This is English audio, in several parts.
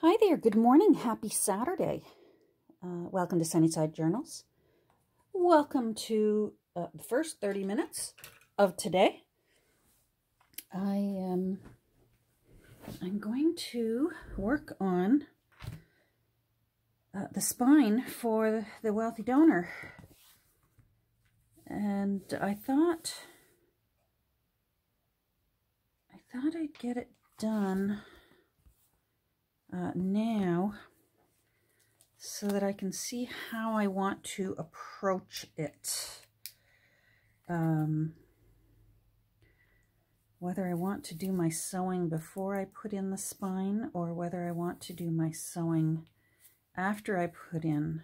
Hi there, good morning, happy Saturday. Welcome to Sunnyside Journals. Welcome to the first 30 minutes of today. I'm going to work on the spine for the wealthy donor. And I thought I'd get it done now, so that I can see how I want to approach it. Whether I want to do my sewing before I put in the spine, or whether I want to do my sewing after I put in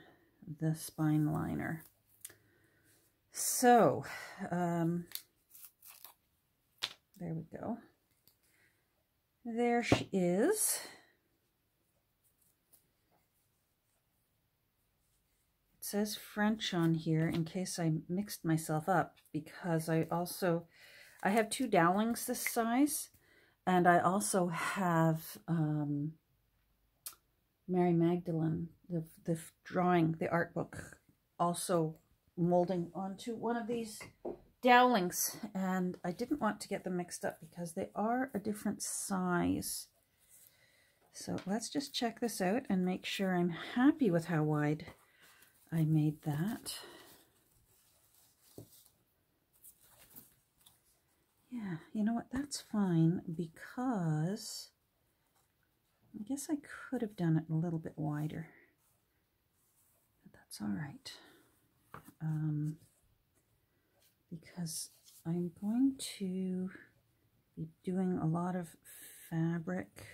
the spine liner. So, there we go. There she is. It says French on here in case I mixed myself up, because I have two dowlings this size, and I also have Mary Magdalene, the drawing, the art book, also molding onto one of these dowlings, and I didn't want to get them mixed up because they are a different size. So let's just check this out and make sure I'm happy with how wide I made that. Yeah, you know what, that's fine, because I guess I could have done it a little bit wider, but that's all right. Because I'm going to be doing a lot of fabric,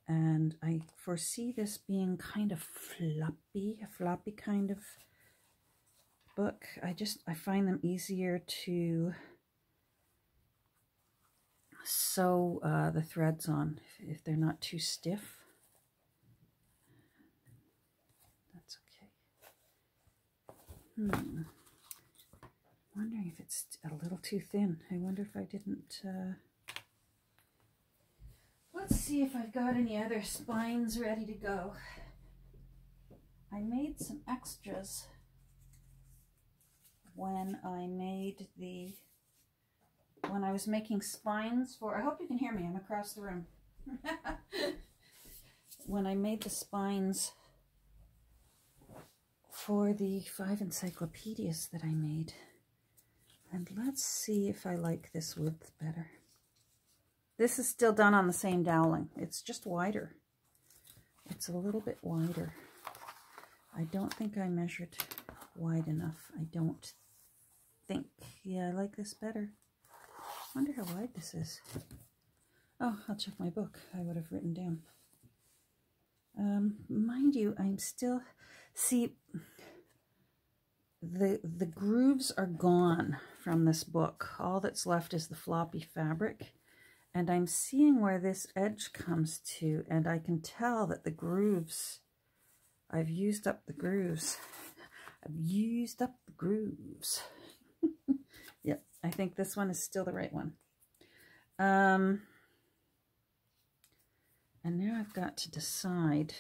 and I foresee this being kind of floppy, a floppy kind of book. I find them easier to sew the threads on if they're not too stiff. That's okay. Wondering if it's a little too thin. I wonder if I didn't... Let's see if I've got any other spines ready to go. I made some extras when I was making spines for... I hope you can hear me, I'm across the room. When I made the spines for the 5 encyclopedias that I made. And let's see if I like this width better. This is still done on the same doweling. It's just wider. It's a little bit wider. I don't think I measured wide enough. I don't think. Yeah, I like this better. I wonder how wide this is. Oh, I'll check my book. I would have written down. Mind you, I'm still... See, the grooves are gone from this book. All that's left is the floppy fabric. And I'm seeing where this edge comes to, and I can tell that the grooves, I've used up the grooves. I've used up the grooves. Yep, I think this one is still the right one. And now I've got to decide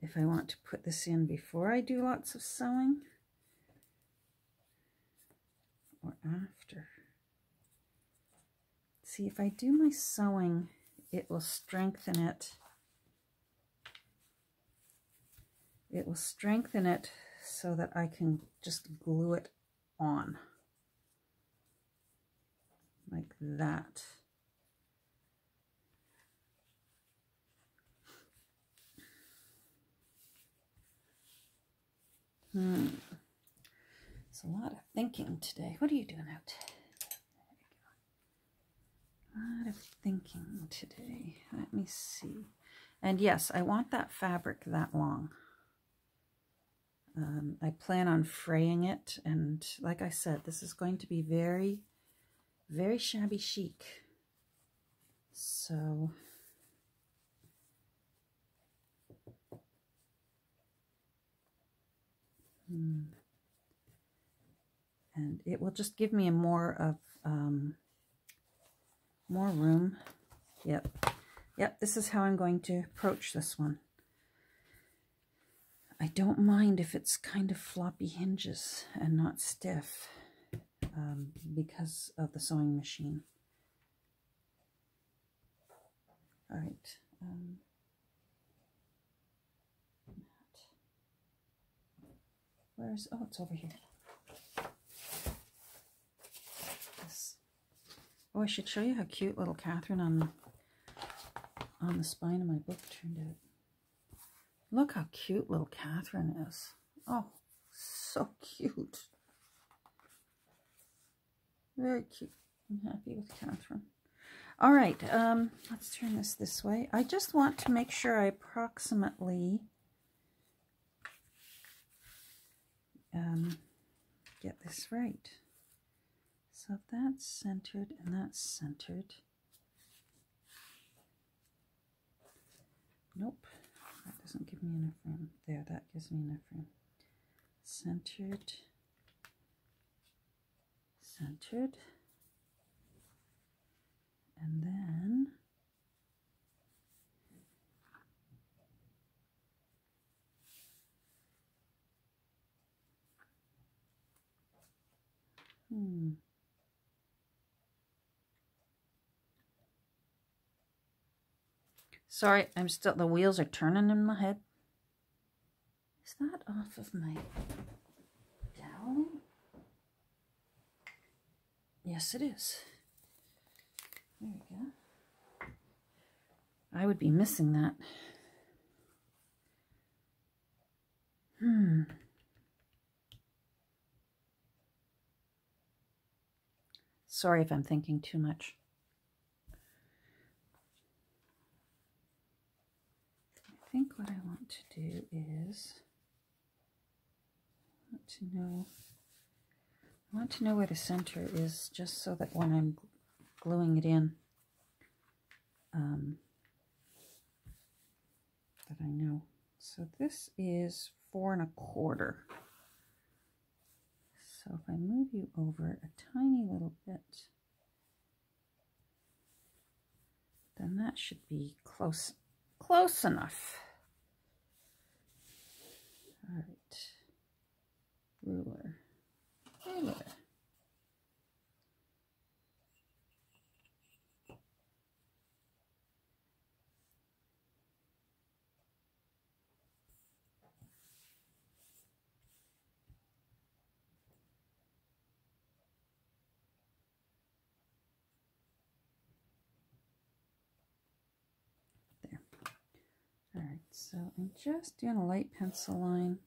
if I want to put this in before I do lots of sewing or after. See, if I do my sewing, it will strengthen it. It will strengthen it so that I can just glue it on. Like that. It's a lot of thinking today. What are you doing out? A lot of thinking today. Let me see. And yes, I want that fabric that long. I plan on fraying it, and like I said, this is going to be very, very shabby chic. So and it will just give me a more room. Yep, Yep, this is how I'm going to approach this one. I don't mind if it's kind of floppy hinges and not stiff because of the sewing machine. All right. Where's, oh, it's over here. This. Oh, I should show you how cute little Catherine on the spine of my book turned out. Look how cute little Catherine is. Oh, so cute. Very cute. I'm happy with Catherine. All right, let's turn this way. I just want to make sure I approximately get this right. So if that's centered and that's centered. Nope, that doesn't give me enough room. There, that gives me enough room. Centered, centered, and then sorry, I'm still, the wheels are turning in my head. Is that off of my doweling? Yes, it is. There we go. I would be missing that. Sorry if I'm thinking too much. I think what I want to do is I want to know where the center is, just so that when I'm gluing it in, that I know. So this is 4 1/4. So if I move you over a tiny little bit, then that should be close enough. All right, ruler. There. All right, so I'm just doing a light pencil line,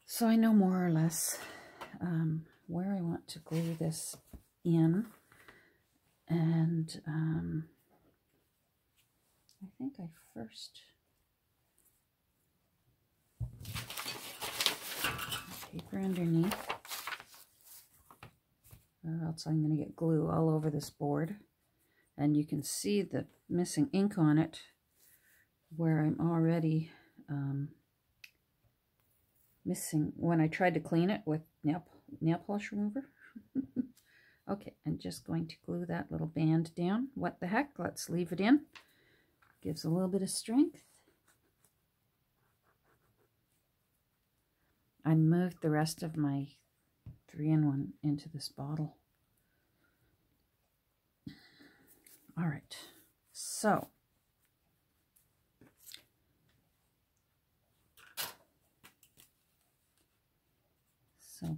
so I know more or less where I want to glue this in. And I think I first paper underneath, or else I'm going to get glue all over this board. And you can see the missing ink on it where I'm already missing when I tried to clean it with nail polish remover. Okay, I'm just going to glue that little band down. What the heck? Let's leave it in. Gives a little bit of strength. I moved the rest of my 3-in-1 into this bottle. All right, so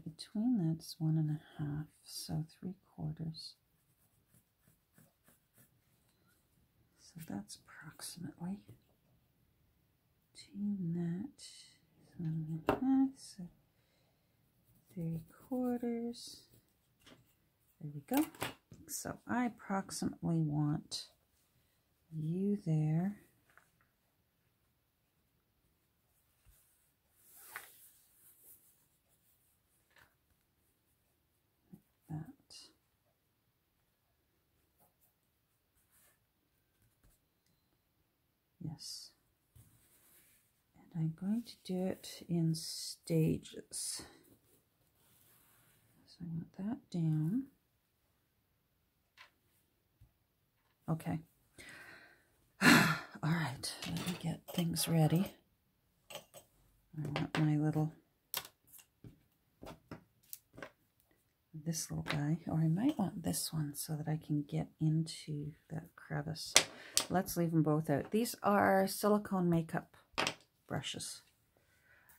between that's 1 1/2, so 3/4. So that's approximately between that 1 1/2, so 3/4. There we go. So I approximately want you there. Like that. Yes. And I'm going to do it in stages. So I want that down. Okay. All right, let me get things ready. I want my little, this little guy, or I might want this one so that I can get into that crevice. Let's leave them both out. These are silicone makeup brushes.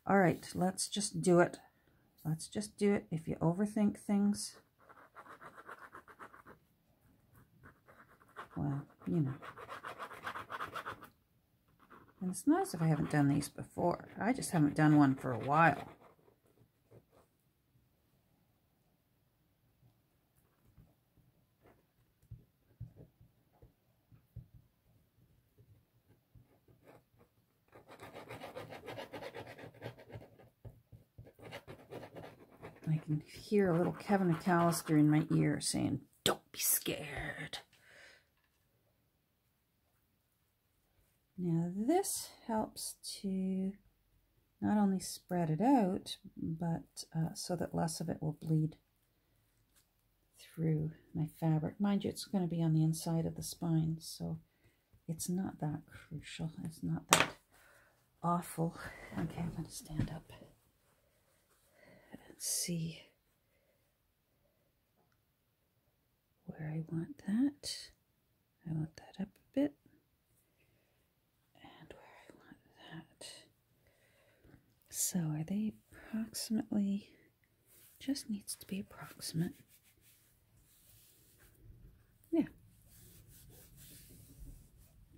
All right, let's just do it. Let's just do it. If you overthink things, well, you know. And it's not as if I haven't done these before. I just haven't done one for a while. I can hear a little Kevin McAllister in my ear saying, "Don't be scared." Now this helps to not only spread it out, but so that less of it will bleed through my fabric. Mind you, it's going to be on the inside of the spine, so it's not that crucial. It's not that awful. Okay, I'm going to stand up and see where I want that. I want that up a bit. And where I want that. So are they approximately, just needs to be approximate. Yeah.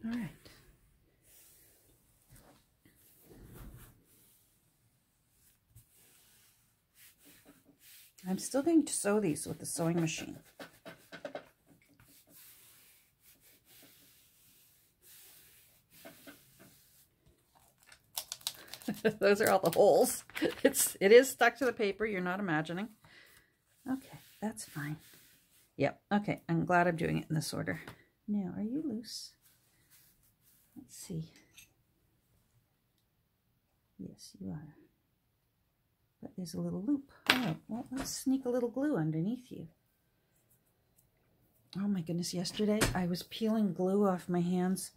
All right. I'm still going to sew these with the sewing machine. Those are all the holes. It is stuck to the paper. You're not imagining. Okay, that's fine. Yep. Okay, I'm glad I'm doing it in this order. Now, are you loose? Let's see. Yes, you are. But there's a little loop. All right, well, let's sneak a little glue underneath you. Oh my goodness, yesterday I was peeling glue off my hands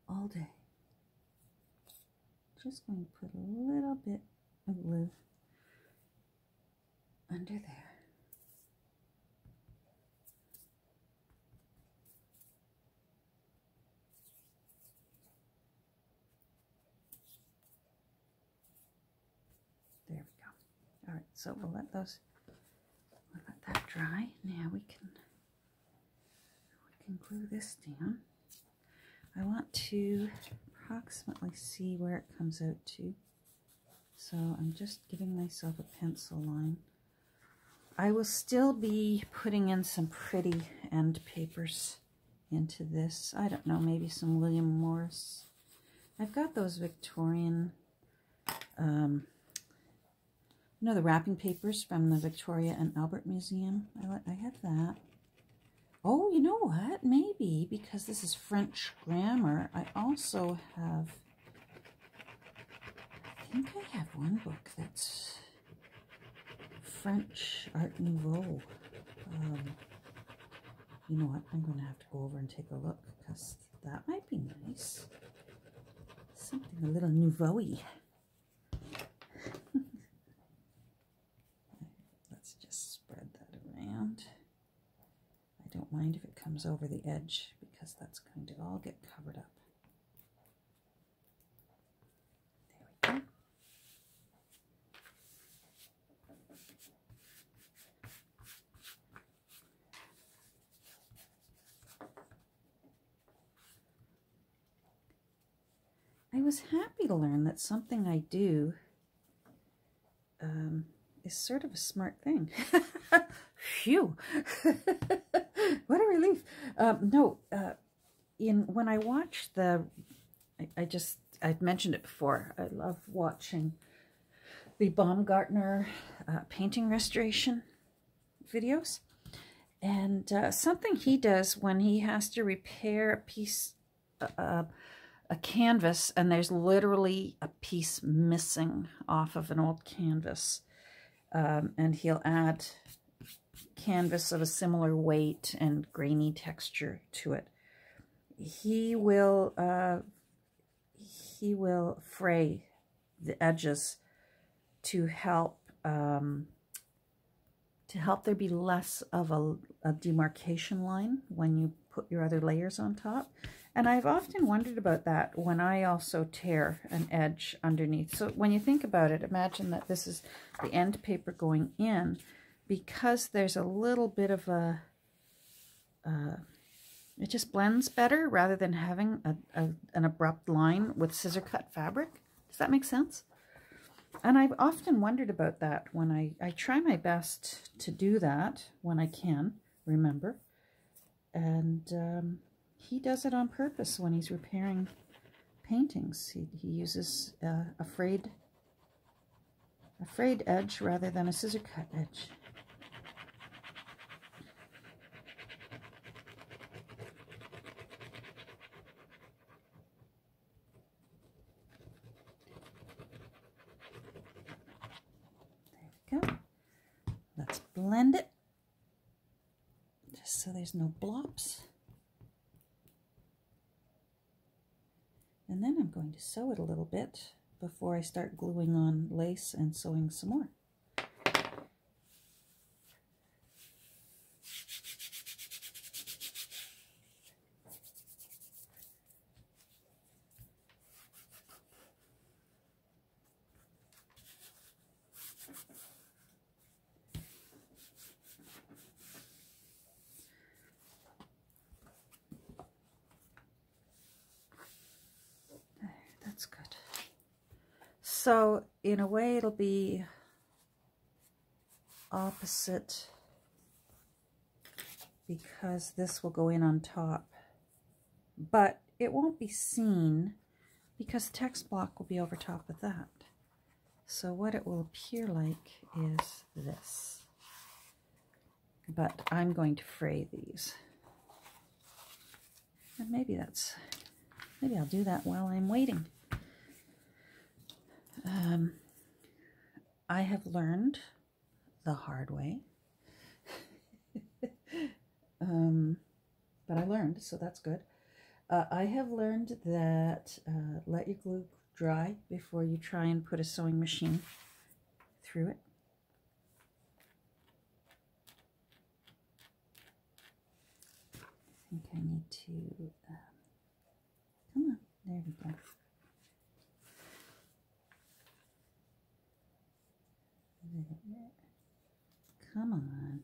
all day. Just going to put a little bit of glue under there. There we go. All right, so we'll let that dry. Now we can glue this down. I want to approximately see where it comes out to. So I'm just giving myself a pencil line. I will still be putting in some pretty end papers into this. I don't know, maybe some William Morris. I've got those Victorian, you know, the wrapping papers from the Victoria and Albert Museum. I have that. Oh, you know what? Maybe, because this is French grammar, I also have, I think I have one book that's French Art Nouveau. You know what? I'm going to have to go over and take a look, because that might be nice. Something a little nouveau-y. Let's just spread that around. I don't mind if it comes over the edge, because that's going to all get covered up. There we go. I was happy to learn that something I do is sort of a smart thing. Phew! What a relief. When I watch I've mentioned it before, I love watching the Baumgartner painting restoration videos. And something he does when he has to repair a piece, a canvas, and there's literally a piece missing off of an old canvas, and he'll add canvas of a similar weight and grainy texture to it. he will fray the edges to help there be less of a demarcation line when you put your other layers on top. And I've often wondered about that when I also tear an edge underneath. So when you think about it, imagine that this is the end paper going in, because there's a little bit of a, it just blends better rather than having an abrupt line with scissor cut fabric. Does that make sense? And I've often wondered about that when I try my best to do that when I can, remember. And he does it on purpose when he's repairing paintings. He uses a frayed edge rather than a scissor cut edge. There we go. Let's blend it just so there's no blobs. And then I'm going to sew it a little bit before I start gluing on lace and sewing some more. That's good. So in a way it'll be opposite because this will go in on top, but it won't be seen because text block will be over top of that. So what it will appear like is this, but I'm going to fray these. And maybe I'll do that while I'm waiting. I have learned the hard way, but I learned, so that's good. I have learned that let your glue dry before you try and put a sewing machine through it. I think I need to, come on, there we go. Come on.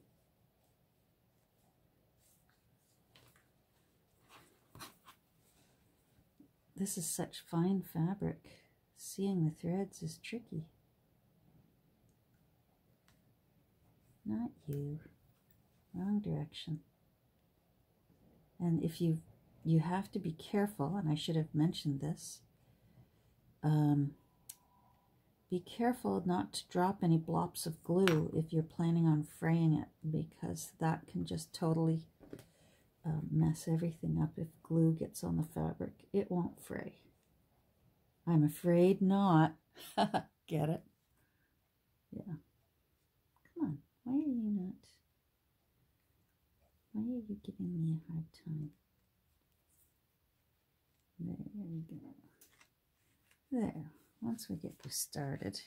This is such fine fabric. Seeing the threads is tricky. Not you. Wrong direction. And if you have to be careful, and I should have mentioned this, be careful not to drop any blobs of glue if you're planning on fraying it, because that can just totally mess everything up. If glue gets on the fabric, it won't fray. I'm afraid not. Get it? Yeah. Come on. Why are you not? Why are you giving me a hard time? There we go. There. Once we get you started,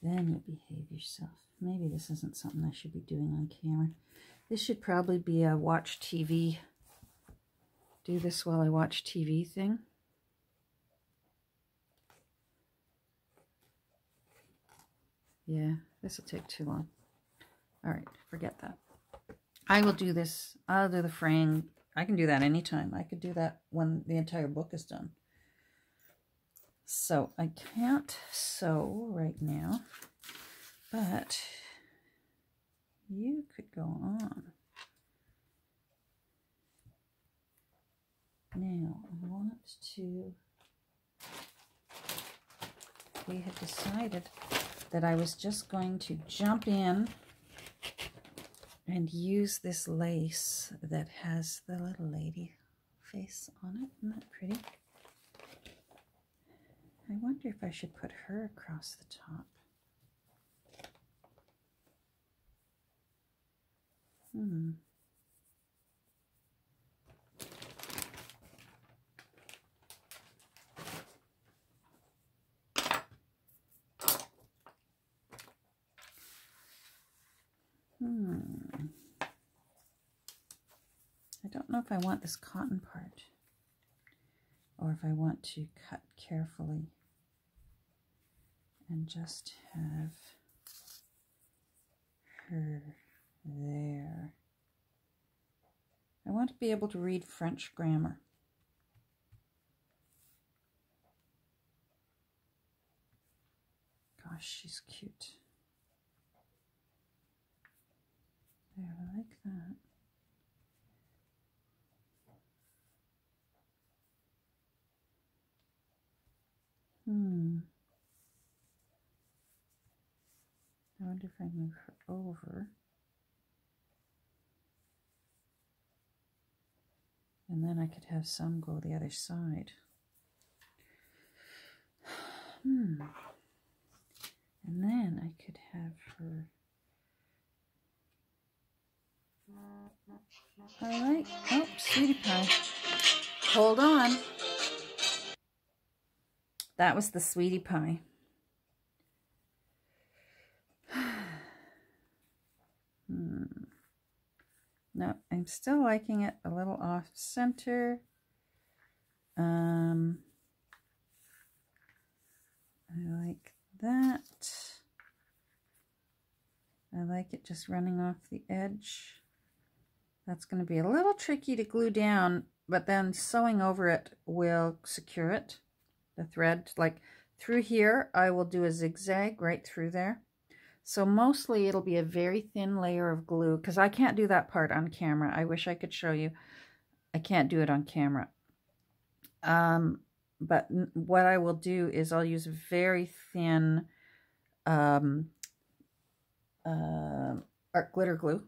then you behave yourself. Maybe this isn't something I should be doing on camera. This should probably be a watch TV, do this while I watch TV thing. Yeah, this will take too long. All right, forget that. I will do this. I'll do the fraying. I can do that anytime. I could do that when the entire book is done. So I can't sew right now, but you could go on. Now I want to, we had decided that I was just going to jump in and use this lace that has the little lady face on it. Isn't that pretty? I wonder if I should put her across the top. know if I want this cotton part or if I want to cut carefully and just have her there. I want to be able to read French grammar. Gosh, she's cute. There, I like that. I wonder if I move her over. And then I could have some go the other side. And then I could have her. I like, oh, sweetie pie. Hold on. That was the sweetie pie. No, I'm still liking it a little off center. I like that. I like it just running off the edge. That's going to be a little tricky to glue down, but then sewing over it will secure it. The thread, like through here, I will do a zigzag right through there. So mostly it'll be a very thin layer of glue, because I can't do that part on camera. I wish I could show you. I can't do it on camera. But what I will do is I'll use very thin art glitter glue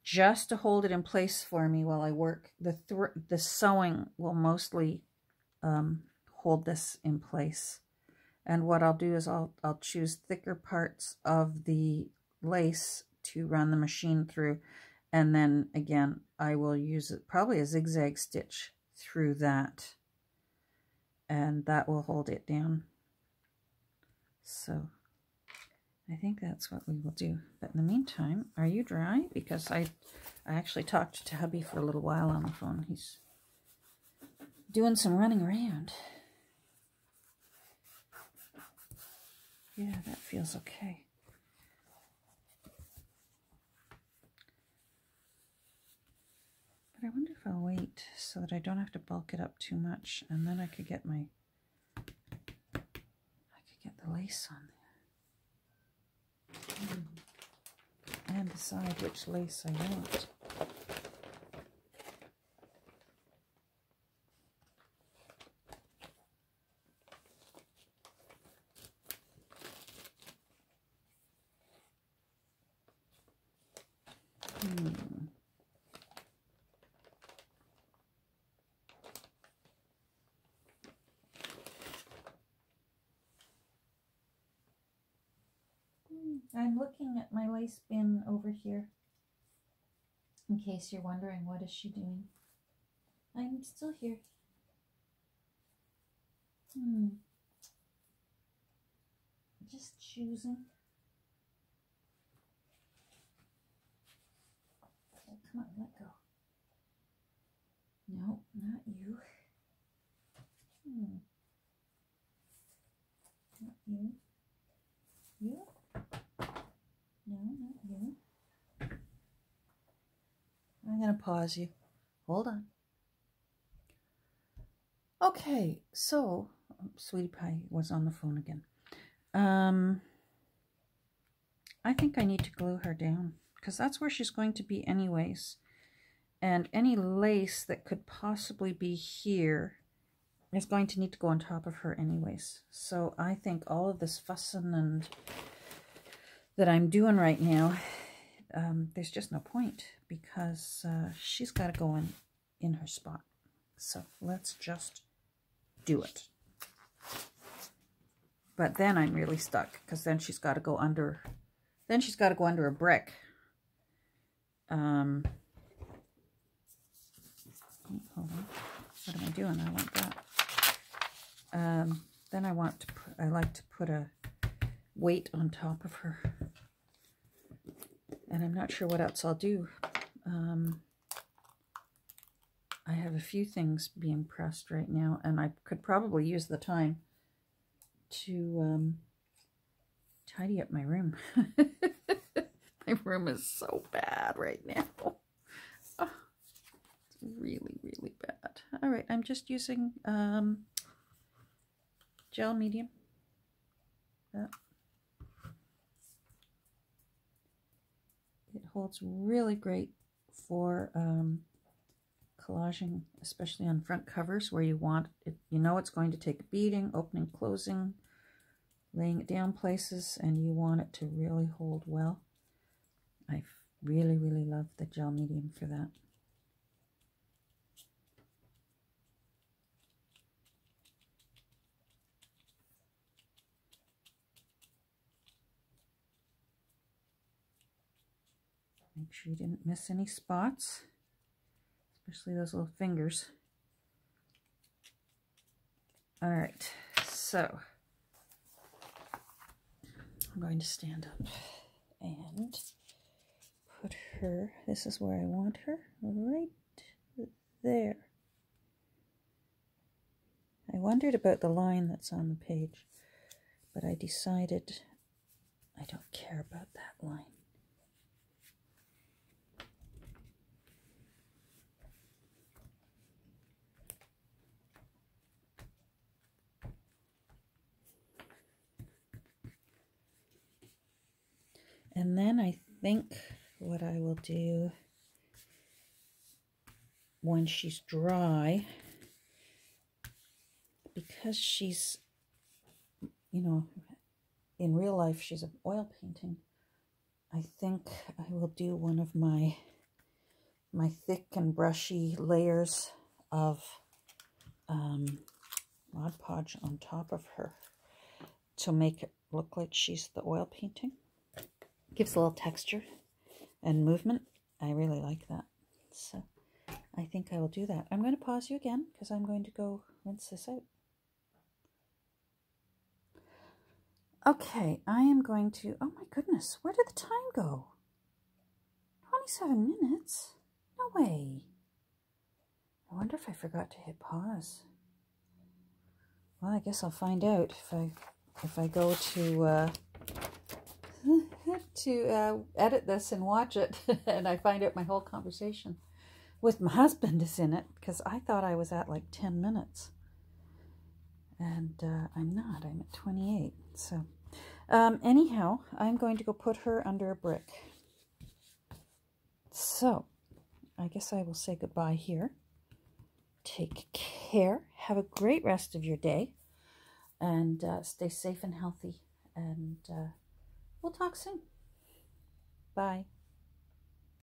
just to hold it in place for me while I work. The sewing will mostly hold this in place. And what I'll do is I'll choose thicker parts of the lace to run the machine through. And then again, I will use probably a zigzag stitch through that. And that will hold it down. So I think that's what we will do. But in the meantime, are you dry? Because I actually talked to hubby for a little while on the phone. He's doing some running around. Yeah, that feels okay. But I wonder if I'll wait so that I don't have to bulk it up too much, and then I could get the lace on there. And decide which lace I want. I'm looking at my lace bin over here, in case you're wondering, what is she doing? I'm still here. Just choosing. Oh, come on, let go. No, not you. Not you. You? No, not you. I'm going to pause you. Hold on. Okay, so Sweetie Pie was on the phone again. I think I need to glue her down, because that's where she's going to be anyways. And any lace that could possibly be here is going to need to go on top of her anyways. So I think all of this fussing and that I'm doing right now, there's just no point, because she's got to go in her spot. So let's just do it. But then I'm really stuck, because then she's got to go under. Then she's got to go under a brick. Hold on. What am I doing? I want that. Then I like to put a weight on top of her. And I'm not sure what else I'll do. I have a few things being pressed right now, and I could probably use the time to tidy up my room. My room is so bad right now. Oh, it's really, really bad. All right, I'm just using gel medium. It holds really great for collaging, especially on front covers where you want it, you know it's going to take a beating, opening, closing, laying it down places, and you want it to really hold well. I really, really love the gel medium for that. Make sure you didn't miss any spots, especially those little fingers. All right, so I'm going to stand up and put her, this is where I want her, right there. I wondered about the line that's on the page, but I decided I don't care about that line. And then I think what I will do when she's dry, because she's, you know, in real life she's an oil painting, I think I will do one of my thick and brushy layers of Mod Podge on top of her to make it look like she's the oil painting. Gives a little texture and movement. I really like that. So I think I will do that. I'm going to pause you again because I'm going to go rinse this out. Okay, I am going to, oh my goodness, where did the time go? 27 minutes? No way. I wonder if I forgot to hit pause. Well, I guess I'll find out if I go to edit this and watch it, and I find out my whole conversation with my husband is in it, because I thought I was at like 10 minutes, and I'm not. I'm at 28. So anyhow, I'm going to go put her under a brick. So I guess I will say goodbye here. Take care. Have a great rest of your day, and stay safe and healthy, and we'll talk soon. Bye.